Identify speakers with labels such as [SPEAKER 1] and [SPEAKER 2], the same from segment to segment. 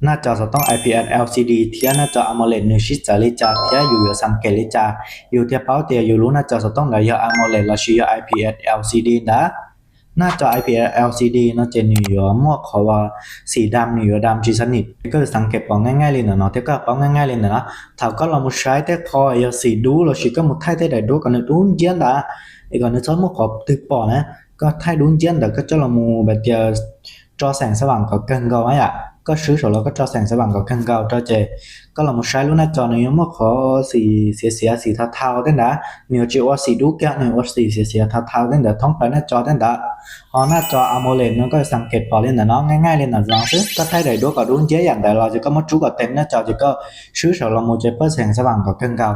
[SPEAKER 1] หน้าจอจะต้อง IPS LCD เทียหน้าจอ AMOLED 1ชิดจะลิจาเทียอยู่สังเกตลิจาอยู่เทียเป้าเตียอยู่รู้หน้าจอจะต้องได้ยา AMOLED และชื่อ IPS LCD นะหน้าจอ IPS LCD เนาะจะนี่อยู่หมวกเขาว่าสีดำนี่อยู่ดำจีสนิทก็สังเกตปองง่ายๆเลยเนาะแต่ก็ปองง่ายๆเลยนะถ้าก็เรามุใช้แต่พออย่าสีดูเราสิก็มุthayได้ดูกันดูเจียนละอีกก่อนนึกหมวกเขาตึกปอนะก็thayดูเจียนแต่ก็จะเรามูแบบเดียวจอแสงสว่างก็เกินก็ไว้อะก็ซื้อสแล้วก็จอแสงสว่างก็เกินก็จอเจก็เรามุใช้รู้หน้าจอนี่หมวกเขาสีเสียสีเทาๆได้นะมีจิว่าสีดูแก่นี่ว่าสีเสียเทาๆได้เดี๋ยวท้องไปหน้าจอได้ดะหน้าจอ AMOLED nóก็สังเกตพอเล่นนะเนาะง่ายๆเลยนะจังซี่ก็thayได้ดูก็ดูเจียอย่างใดเราจะก็มาจุก็เต็มหน้าจอจะก็ซื้อสเรามุจะเปิดแสงสว่างก็เกินก็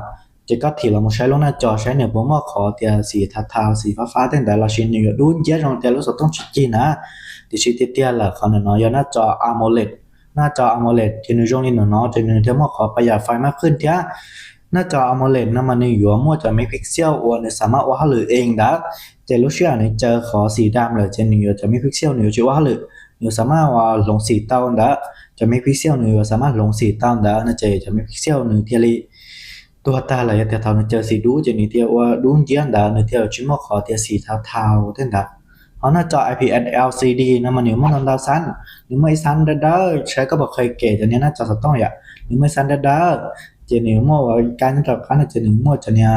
[SPEAKER 1] จะก็ที่เรามุใช้ลงหน้าจอใช้เนี่ยบ่มาขอเตียสีเทาๆสีฟ้าๆแต่เราชินอยู่ดูเจียตรงแต่รู้สึกต้องจริงนะที่สิเตี้ยๆล่ะเขาเนาะหน้าจอ AMOLED หน้าจอ AMOLED ที่ในช่วงนี้เนาะจะเนี่ยมาขอประหยัดไฟมากขึ้นเตียหน้าจอ AMOLED นะมันอยู่มั่วจะไม่พิกเซลโอเนี่ยสามารถว่าหรือเองได้จะรู้เชื่อเนี่ยเจอขอสีดำเลยจะนี่จะไม่พิกเซลเนี่ยจะว่าหรืออยู่สามารถว่าลงสีเต้าได้จะไม่พิกเซลเนี่ยสามารถลงสีเต้าได้นะจะไม่พิกเซลเนี่ยเทียลิตัวตาเลยแต่เท่าเนี่ยเจอสีดูจะนี่เทียว่าดูเจียนได้เนี่ยเทียจิมาขอเทียสีเทาๆเท่านั้นหน้าจอ IPS LCD นะมันอยู่มันดาวสั้นหรือไม่สั้นได้ใช้ก็บ่เคยเก๋จะเนี่ยน่าจะต้องอย่าหรือไม่สั้นได้เจนี่มั่วว่าการจับคันจะนี่มั่วจะเนี่ย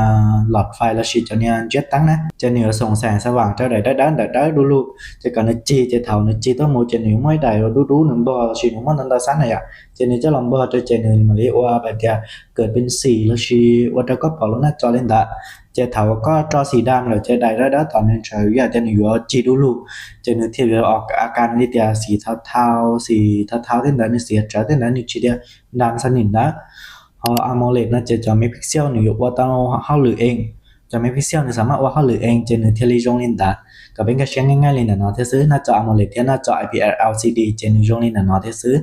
[SPEAKER 1] หลอดไฟแล้วสิจะเนี่ยเจ็ดตั้งนะจะนี่ส่งแสงสว่างเท่าใดได้ดูจะกันจีจะเท่านะจีต้องโมจะนี่ไม่ได้ดูหนึ่งบ่สิมันดาวสั้นน่ะอย่าจะนี่จะลองบ่จะเจนี่มาเรียกว่าแบบจะเกิดเป็นสีแล้วสิว่าแต่ก็พอแล้วหน้าจอเล่นได้จะเท่าก็จอสีดำแล้วจะได้ตอนนี้ใช้อยากจะนี่ว่าจีดูจะนี่ที่ออกอาการนี่เตียสีเทาๆสีเทาๆเท่านั้นนี่เสียจะเท่านั้นนี่สิเดียดำสนิทนะAMOLED น่าจะไม่พิกเซลนี่ว่าต้องเฮาหรือเองจะไม่พิกเซลนี่สามารถว่าเฮาหรือเองจะนี่เทเลจงลินดาก็เป็นก็เชียงง่ายๆเลยนะเนาะที่ซื้อหน้าจอ AMOLED ที่หน้าจอ IPS LCD จะนี่จงลินนะเนาะที่ซื้อ